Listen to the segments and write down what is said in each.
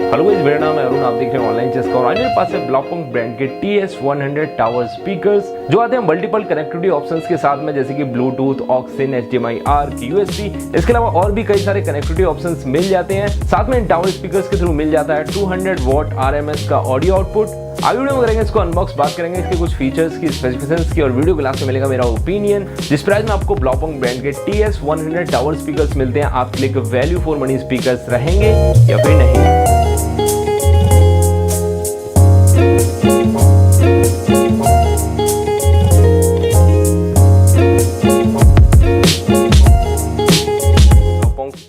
Hello guys, मेरा नाम है अरुण, आप देख रहे हैं ऑनलाइन चेस्का और आज मेरे पास है ब्लॉपुंक्ट ब्रांड के TS-100 टावर स्पीकर्स जो आते हैं मल्टीपल कनेक्टिविटी ऑप्शंस के साथ में, जैसे कि Bluetooth, auxin, HDMI, arc, USB। इसके अलावा और भी कई सारे कनेक्टिविटी ऑप्शंस मिल जाते हैं। साथ में इन टावर स्पीकर्स के थ्रू मिल जाता है 200 वॉट RMS का ऑडियो आउटपुट। आगे वीडियो में करेंगे इसको अनबॉक्स, बात करेंगे इसके कुछ फीचर्स की, स्पेसिफिकेशंस की और वीडियो के लास्ट में मिलेगा मेरा ओपिनियन। जिस प्राइस में आपको ब्लॉपुंक्ट ब्रांड के TS-100 टावर स्पीकर्स मिलते हैं, आपके लिए वैल्यू फॉर मनी स्पीकर्स रहेंगे या फिर नहीं।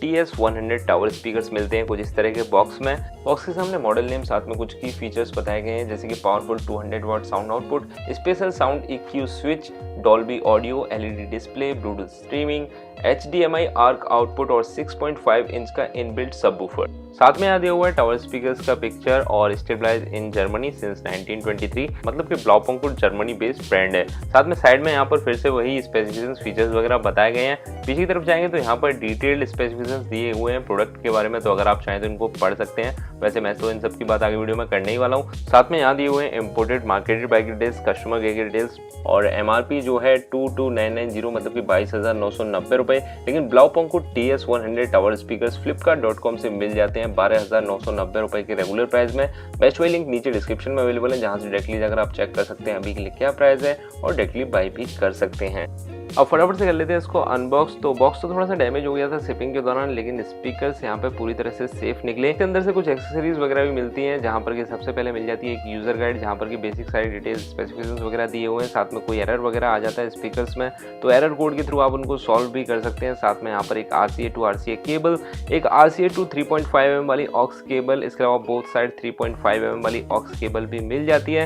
TS-100 टावर स्पीकर्स मिलते हैं कुछ इस तरह के बॉक्स में। बॉक्स के सामने मॉडल नेम, साथ में कुछ की फीचर्स बताए गए हैं, जैसे कि powerful 200 what sound output, special sound EQ switch, Dolby audio, LED display, Bluetooth streaming, HDMI arc output और 6.5 इंच का इनबिल्ट सबवूफर। साथ में यहाँ दिया हुआ है टावर स्पीकर्स का पिक्चर और स्टेबलाइज इन जर्मनी सिंस 1923, मतलब कि ब्लॉपुंक्ट जर्मनी बेस्ड ब्रांड है। साथ में साइड में यहाँ पर फिर से वही स्पेसिफिकेशंस, फीचर्स वगैरह बताए गए हैं। पीछे की तरफ जाएंगे तो यहाँ पर डिटेल्ड स्पेसिफिकेशंस दिए हुए हैं प्रोडक्ट के बारे में, तो अगर आप चाहें तो इनको पढ़ सकते हैं। वैसे मैं तो इन सब की बात आगे वीडियो में करने ही वाला हूँ। साथ में यहाँ दिए हुए हैं imported marketed bike details, customer care की डिटेल्स और MRP जो है 22,990, मतलब कि 22,990 रुपए। लेकिन ब्लॉपुंक्ट TS-100 टावर स्पीकर्स flipkart.com से मिल जाते हैं 12,990 रुपए के रेगुलर प्राइस में। बेस्ट बाय लिंक नीचे डिस्क्रिप्शन में अवेलेबल है, जहां से डायरेक्टली जाकर आप चेक कर सकते हैं अभी के लिए क्या प्राइस है और डायरेक्टली बाय भी कर सकते हैं। अब फटाफट से कर लेते हैं इसको अनबॉक्स। तो बॉक्स तो थोड़ा सा डैमेज हो गया था शिपिंग के दौरान, लेकिन स्पीकर्स यहाँ पे पूरी तरह से सेफ निकले। इसके अंदर से कुछ एक्सेसरीज वगैरह भी मिलती हैं, जहाँ पर कि सबसे पहले मिल जाती है एक यूजर गाइड, जहाँ पर कि बेसिक सारी डिटेल्स, स्पेसिफिकेशंस वगैरह दिए हुए हैं। साथ में कोई एरर वगैरह आ जाता है स्पीकर्स में तो एरर कोड के थ्रू आप उनको सॉल्व भी कर सकते हैं। साथ में यहाँ पर एक RCA to RCA केबल, एक RCA to 3.5 mm वाली ऑक्स केबल, इसके अलावा बोथ साइड 3.5 mm वाली ऑक्स केबल भी मिल जाती है।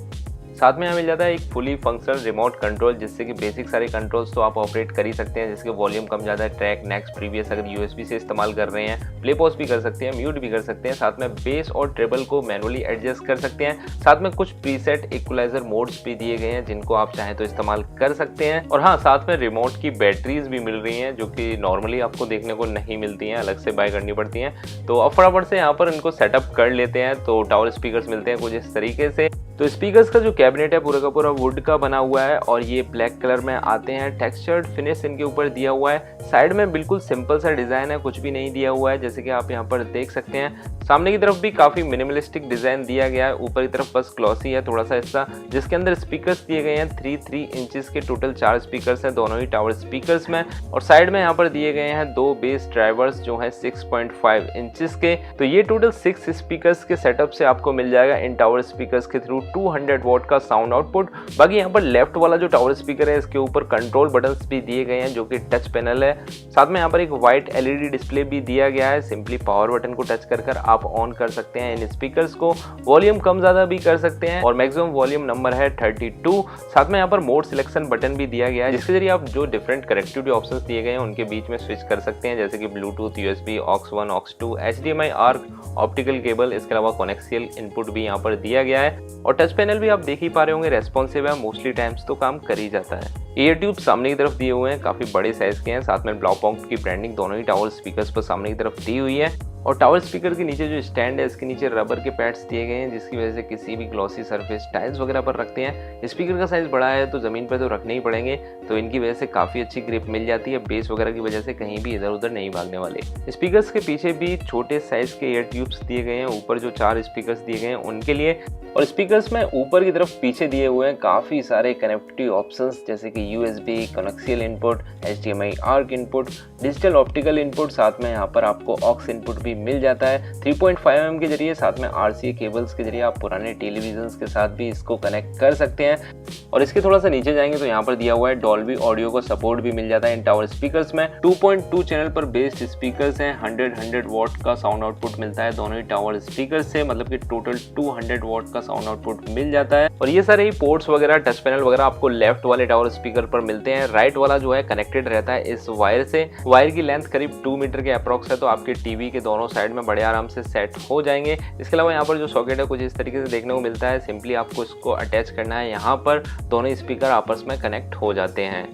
साथ में यहाँ मिल जाता है एक फुली फंक्शनल रिमोट कंट्रोल, जिससे कि बेसिक सारे कंट्रोल्स तो आप ऑपरेट कर ही सकते हैं, जिसके वॉल्यूम कम ज़्यादा, ट्रैक, नेक्स्ट, प्रीवियस अगर USB से इस्तेमाल कर रहे हैं, प्ले पॉज भी कर सकते हैं, म्यूट भी कर सकते हैं। साथ में बेस और ट्रेबल को मैनुअली एडजस्ट कर सकते हैं। साथ में कुछ प्रीसेट इक्वलाइजर मोड्स भी दिए गए हैं, जिनको आप चाहें तो इस्तेमाल कर सकते हैं। और हाँ, साथ में रिमोट की बैटरीज भी मिल रही हैं, जो कि नॉर्मली आपको देखने को नहीं मिलती हैं, अलग से बाय करनी पड़ती हैं। तो अब फटाफट से यहाँ पर इनको सेटअप कर लेते हैं। तो टावर स्पीकर्स मिलते हैं कुछ इस तरीके से। तो स्पीकर्स का जो कैबिनेट है पूरा का पूरा वुड का बना हुआ है और ये ब्लैक कलर में आते हैं। टेक्सचर्ड फिनिश इनके ऊपर दिया हुआ है। साइड में बिल्कुल सिंपल सा डिजाइन है, कुछ भी नहीं दिया हुआ है, जैसे कि आप यहाँ पर देख सकते हैं। सामने की तरफ भी काफी मिनिमलिस्टिक डिजाइन दिया गया है। ऊपर की तरफ बस ग्लॉसी है थोड़ा सा हिस्सा, जिसके अंदर स्पीकर्स दिए गए हैं 3 इंचेस के। टोटल 4 स्पीकर्स हैं दोनों ही टावर स्पीकर्स में। और साइड में यहाँ पर दिए गए हैं 2 बेस ड्राइवर्स जो है 6.5 इंचेस के। तो ये टोटल 6 स्पीकर्स के सेटअप से आपको मिल जाएगा इन टावर स्पीकर्स के थ्रू 200 वॉट का साउंड आउटपुट। बाकी यहाँ पर लेफ्ट वाला जो टावर स्पीकर है, इसके ऊपर कंट्रोल बटन्स भी दिए गए हैं, जो कि टच पैनल है। साथ में यहाँ पर एक व्हाइट LED डिस्प्ले भी दिया गया है। सिंपली पावर बटन को टच कर आप ऑन कर सकते हैं इन स्पीकर्स को। वॉल्यूम कम ज्यादा भी कर सकते हैं और मैक्सिमम वॉल्यूम नंबर है 32। साथ में यहाँ पर मोड सिलेक्शन बटन भी दिया गया है, जिसके जरिए आप जो डिफरेंट कनेक्टिविटी ऑप्शंस दिए गए हैं उनके बीच में स्विच कर सकते हैं, जैसे कि Bluetooth, USB, aux 1, aux 2, HDMI ARC, optical cable. इसके अलावा कॉनेक्सियल इनपुट भी यहाँ पर दिया गया है। और टच पैनल भी आप देख ही पा रहे होंगे, रेस्पॉन्सिव है, मोस्टली टाइम्स तो काम कर ही जाता है। ईयर ट्यूब सामने की तरफ दिए हुए हैं, काफी बड़े साइज के हैं। साथ में ब्लॉपुंक्ट की ब्रांडिंग दोनों ही टावर स्पीकर्स पर सामने की तरफ दी हुई है। और टावर स्पीकर के नीचे जो स्टैंड है, इसके नीचे रबर के पैड्स दिए गए हैं, जिसकी वजह से किसी भी ग्लॉसी सरफेस, टाइल्स वगैरह पर रखते हैं। स्पीकर का साइज बड़ा है तो जमीन पर तो रखने ही पड़ेंगे, तो इनकी वजह से काफी अच्छी ग्रिप मिल जाती है। बेस वगैरह की वजह से कहीं भी इधर उधर नहीं भागने वाले। स्पीकर्स के पीछे भी छोटे साइज के ईयर ट्यूब्स दिए गए हैं, ऊपर जो 4 स्पीकर्स दिए गए हैं उनके लिए। और स्पीकर्स में ऊपर की तरफ पीछे दिए हुए हैं काफी सारे कनेक्टिविटी ऑप्शंस, जैसे कि USB, coaxial input, HDMI ARC input, digital optical input. साथ में यहाँ पर आपको ऑक्स इनपुट भी मिल जाता है 3.5 mm के जरिए। साथ में RCA केबल्स के जरिए आप पुराने टेलीविजन के साथ भी इसको कनेक्ट कर सकते हैं। और इसके थोड़ा सा नीचे जाएंगे तो यहाँ पर दिया हुआ है डॉल्बी ऑडियो को सपोर्ट भी मिल जाता है इन टावर स्पीकर्स में। 2.2 चैनल पर बेस्ड स्पीकर्स हैं। 100 वॉट का साउंड आउटपुट मिलता है दोनों ही टावर स्पीकर्स से, मतलब कि टोटल 200 वॉट का साउंड आउटपुट मिल जाता है। और ये सारे ही पोर्ट्स वगैरह, टच पैनल वगैरह आपको लेफ्ट वाले टावर स्पीकर पर मिलते हैं। राइट वाला जो है कनेक्टेड रहता है इस वायर से। वायर की लेंथ करीब 2 मीटर के अप्रॉक्स है, तो आपके टीवी के दोनों साइड में बड़े आराम से सेट हो जाएंगे। इसके अलावा यहाँ पर जो सॉकेट है कुछ इस तरीके से देखने को मिलता है। सिंपली आपको इसको अटैच करना है, यहाँ पर दोनों स्पीकर आपस में कनेक्ट हो जाते हैं।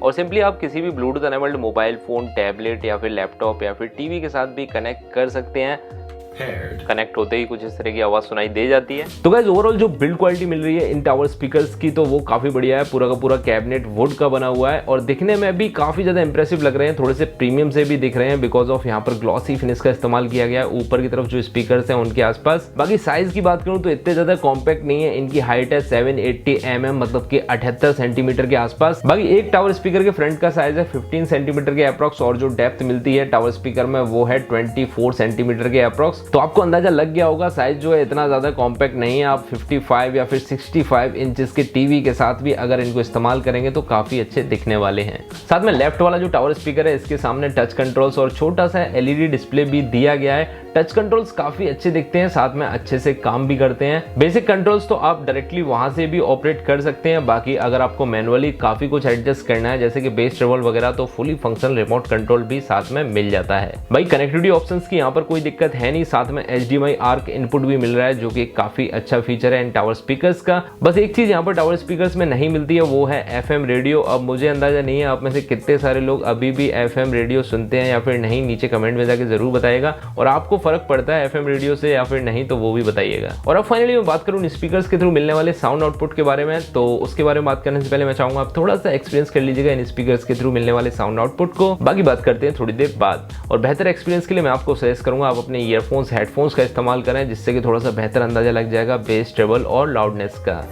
और सिंपली आप किसी भी Bluetooth enabled mobile phone, tablet या फिर लैपटॉप या फिर टीवी के साथ भी कनेक्ट कर सकते हैं। कनेक्ट होते ही कुछ इस तरह की आवाज सुनाई दे जाती है। तो गाइस ओवरऑल जो बिल्ड क्वालिटी मिल रही है इन टावर स्पीकर्स की तो वो काफी बढ़िया है। पूरा का पूरा कैबिनेट वुड का बना हुआ है और दिखने में भी काफी ज्यादा इंप्रेसिव लग रहे हैं, थोड़े से प्रीमियम से भी दिख रहे हैं बिकॉज ऑफ यहाँ पर ग्लॉसी फिनिश का इस्तेमाल किया गया है ऊपर की तरफ जो स्पीकर्स हैं उनके आसपास। बाकी साइज की बात करूं तो इतने ज्यादा कॉम्पैक्ट नहीं है, इनकी हाइट है 780 mm मतलब कि 78 सेंटीमीटर के आसपास। बाकी एक टावर स्पीकर के फ्रंट का साइज है 15 सेंटीमीटर के अप्रॉक्स और जो डेप्थ मिलती है टावर स्पीकर में वो है 24 सेंटीमीटर के अप्रॉक्स। तो आपको अंदाजा लग गया होगा साइज जो है इतना ज्यादा कॉम्पैक्ट नहीं है। आप 55 या फिर 65 इंचेस के टीवी के साथ भी अगर इनको इस्तेमाल करेंगे तो काफी अच्छे दिखने वाले हैं। साथ में लेफ्ट वाला जो टावर स्पीकर है इसके सामने टच कंट्रोल्स और छोटा सा एलईडी डिस्प्ले भी दिया गया है। टच कंट्रोल्स काफी अच्छे दिखते हैं, साथ में अच्छे से काम भी करते हैं। बेसिक कंट्रोल्स तो आप डायरेक्टली वहां से भी ऑपरेट कर सकते हैं। बाकी अगर आपको मैनुअली काफी कुछ एडजस्ट करना है जैसे कि बेस ट्रेवल वगैरह तो फुली फंक्शनल रिमोट कंट्रोल भी साथ में मिल जाता है। भाई कनेक्टिविटी ऑप्शंस की यहाँ पर कोई दिक्कत है नहीं, साथ में HDMI आर्क इनपुट भी मिल रहा है जो कि काफी अच्छा फीचर है इन टावर स्पीकर्स का। बस एक चीज यहाँ पर टावर स्पीकर्स में नहीं मिलती है वो है FM रेडियो। अब मुझे अंदाजा नहीं है आप में से कितने सारे लोग अभी भी FM रेडियो सुनते हैं या फिर नहीं, नीचे कमेंट में जाके जरूर बताइएगा। और आपको फर्क पड़ता है FM रेडियो से या फिर नहीं तो वो भी बताइएगा। और अब फाइनली मैं बात करूं इन स्पीकर्स के थ्रू मिलने वाले साउंड आउटपुट के बारे में, तो उसके बारे में बात करने से पहले मैं चाहूंगा आप थोड़ा सा एक्सपीरियंस कर लीजिएगा इन स्पीकर्स के थ्रू मिलने वाले साउंड आउटपुट को। बाकी बात करते हैं थोड़ी देर बाद। और बेहतर एक्सपीरियंस के लिए मैं आपको सजेस्ट करूंगा आप अपने ईयरफोन्स हेडफोन्स का इस्तेमाल करें जिससे कि थोड़ा सा बेहतर अंदाजा लग जाएगा बेस ट्रेबल और लाउडनेस का।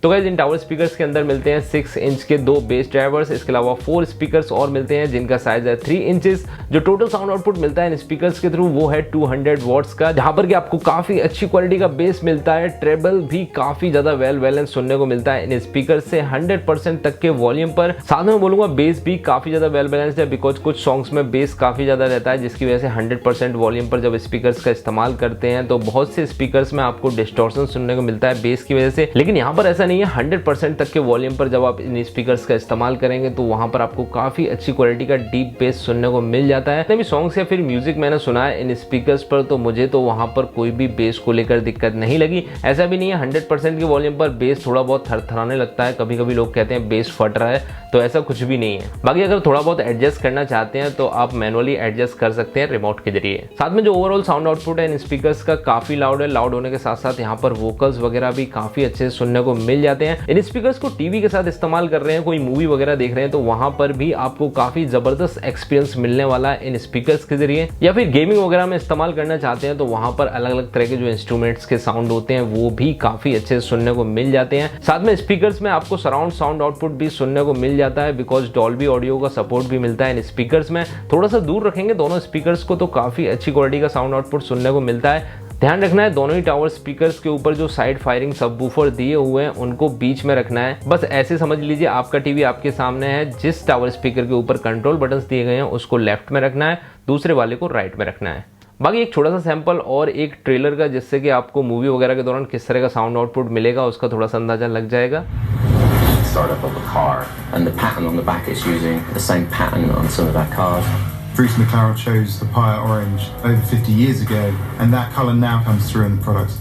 तो गाइस इन टावर स्पीकर्स के अंदर मिलते हैं 6 इंच के 2 बेस ड्राइवर्स, इसके अलावा 4 स्पीकर्स और मिलते हैं जिनका साइज है 3 इंचेस। जो टोटल साउंड आउटपुट मिलता है इन स्पीकर्स के थ्रू वो है 200 वॉट्स का, जहां पर कि आपको काफी अच्छी क्वालिटी का बेस मिलता है। ट्रेबल भी काफी ज्यादा वेल बैलेंस सुनने को मिलता है इन स्पीकर से 100% तक के वॉल्यूम पर। साथ में बोलूंगा बेस भी काफी ज्यादा वेल बैलेंस्ड है बिकॉज कुछ सॉन्ग्स में बेस काफी ज्यादा रहता है जिसकी वजह से 100% वॉल्यूम पर जब स्पीकर्स का इस्तेमाल करते हैं तो बहुत से स्पीकर्स में आपको डिस्टॉर्शन सुनने को मिलता है बेस की वजह से, लेकिन यहाँ पर ऐसा नहीं है। 100% तक के वॉल्यूम पर जब आप इन स्पीकर्स का इस्तेमाल करेंगे तो वहां पर आपको काफी अच्छी क्वालिटी का डीप बेस सुनने को मिल जाता है। जितने भी सॉन्ग्स या फिर म्यूजिक मैंने सुना है इन स्पीकर्स पर तो मुझे तो वहां पर कोई भी बेस को लेकर दिक्कत नहीं लगी। ऐसा भी नहीं है 100% के वॉल्यूम पर बेस थोड़ा बहुत थरथराने लगता है, कभी कभी लोग कहते हैं बेस फट रहा है, तो ऐसा कुछ भी नहीं है। बाकी अगर थोड़ा बहुत एडजस्ट करना चाहते हैं तो आप मैनुअली एडजस्ट कर सकते हैं रिमोट के जरिए। साथ में जो ओवरऑल साउंड आउटपुट है इन स्पीकर्स का काफी लाउड है। लाउड होने के साथ साथ यहाँ पर वोकल्स वगैरह भी काफी अच्छे से सुनने को मिल जाते हैं। इन स्पीकर्स को टीवी के साथ इस्तेमाल कर रहे हैं, कोई मूवी वगैरह देख रहे हैं तो वहां पर भी आपको काफी जबरदस्त एक्सपीरियंस मिलने वाला है इन स्पीकर्स के जरिए। या फिर गेमिंग वगैरह में इस्तेमाल करना चाहते हैं तो वहां पर अलग अलग तरह के जो इंस्ट्रूमेंट्स के साउंड होते हैं वो भी काफी अच्छे से सुनने को मिल जाते हैं। साथ में स्पीकर्स में आपको सराउंड साउंड आउटपुट भी सुनने को मिल जाता है बिकॉज डॉल्बी ऑडियो का सपोर्ट भी मिलता है इन स्पीकर्स में। थोड़ा सा दूर रखेंगे दोनों स्पीकर्स को तो काफी अच्छी क्वालिटी का साउंड आउटपुट सुनने को मिलता है। ध्यान रखना है दोनों ही टावर स्पीकर्स के ऊपर जो साइड फायरिंग सबवूफर दिए हुए हैं उनको बीच में रखना है। बस ऐसे समझ लीजिए आपका टीवी आपके सामने है, जिस टावर स्पीकर के ऊपर कंट्रोल बटन्स दिए गए हैं उसको लेफ्ट में रखना है, दूसरे वाले को राइट में रखना है। बाकी एक छोटा सा सैंपल और एक ट्रेलर का जिससे कि आपको मूवी वगैरह के दौरान किस तरह का साउंड आउटपुट मिलेगा उसका थोड़ा सा अंदाजा लग जाएगा। Start up of a car and the pattern on the back it's using the same pattern on some of our cars. Bruce McLaren chose the Pire Orange over 50 years ago, and that colour now comes through in the products.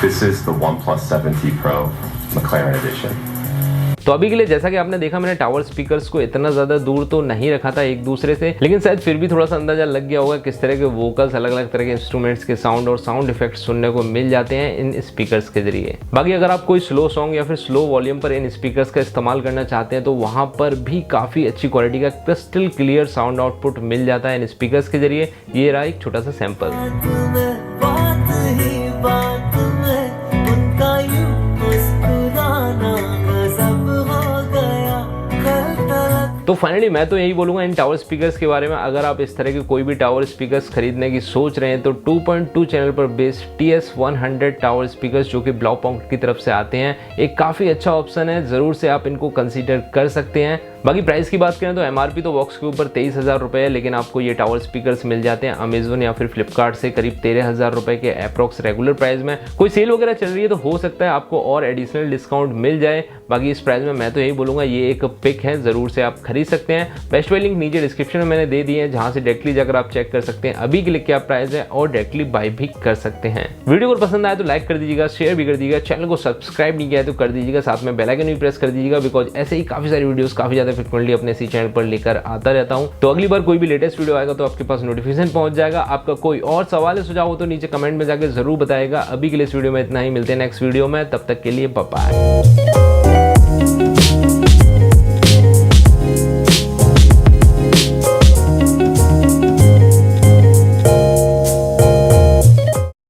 This is the OnePlus 7T Pro McLaren Edition. तो अभी के लिए जैसा कि आपने देखा मैंने tower speakers को इतना ज्यादा दूर तो नहीं रखा था एक दूसरे से, लेकिन शायद फिर भी थोड़ा सा अंदाजा लग गया होगा किस तरह के वोकल्स अलग अलग तरह के इंस्ट्रूमेंट्स के साउंड और साउंड इफेक्ट्स सुनने को मिल जाते हैं इन स्पीकर्स के जरिए। बाकी अगर आप कोई स्लो सॉन्ग या फिर स्लो वॉल्यूम पर इन स्पीकर्स का इस्तेमाल करना चाहते हैं तो वहां पर भी काफी अच्छी क्वालिटी का क्रिस्टल क्लियर साउंड आउटपुट मिल जाता है इन स्पीकर्स के जरिए। ये रहा एक छोटा सा सैंपल। तो फाइनली मैं तो यही बोलूँगा इन टावर स्पीकर्स के बारे में, अगर आप इस तरह के कोई भी टावर स्पीकर्स खरीदने की सोच रहे हैं तो 2.2 चैनल पर बेस्ड TS-100 टावर स्पीकर्स जो कि ब्लाउपुंक्ट की तरफ से आते हैं एक काफ़ी अच्छा ऑप्शन है। ज़रूर से आप इनको कंसीडर कर सकते हैं। बाकी प्राइस की बात करें तो MRP तो बॉक्स के ऊपर 23,000 रुपये है, लेकिन आपको ये टावर स्पीकर्स मिल जाते हैं अमेजोन या फिर फ्लिपकार्ट से करीब 13,000 रुपये के अप्रॉक्स रेगुलर प्राइस में। कोई सेल वगैरह चल रही है तो हो सकता है आपको और एडिशनल डिस्काउंट मिल जाए। बाकी इस प्राइस में मैं तो यही बोलूँगा ये एक पिक है, ज़रूर से आप खरीद सकते हैं। बेस्ट बाय लिंक नीचे डिस्क्रिप्शन में मैंने दे दी है, जहाँ से डायरेक्टली जाकर आप चेक कर सकते हैं अभी के लिए क्या प्राइस है और डायरेक्टली बाय भी कर सकते हैं। वीडियो को पसंद आए तो लाइक कर दीजिएगा, शेयर भी कर दीजिएगा, चैनल को सब्सक्राइब नहीं किया है तो कर दीजिएगा, साथ में बेल आइकन भी प्रेस कर दीजिएगा, बिकॉज ऐसे ही काफी सारी वीडियोस काफी ज्यादा फ्रिक्वेंटली अपने इसी चैनल पर लेकर आता रहता हूं। तो अगली बार कोई भी लेटेस्ट वीडियो आएगा तो आपके पास नोटिफिकेशन पहुंच जाएगा। आपका कोई और सवाल है, सुझाव हो तो नीचे कमेंट में जाकर जरूर बताएगा। अभी के लिए इस वीडियो में इतना ही, मिलते हैं नेक्स्ट वीडियो में, तब तक के लिए बाय बाय।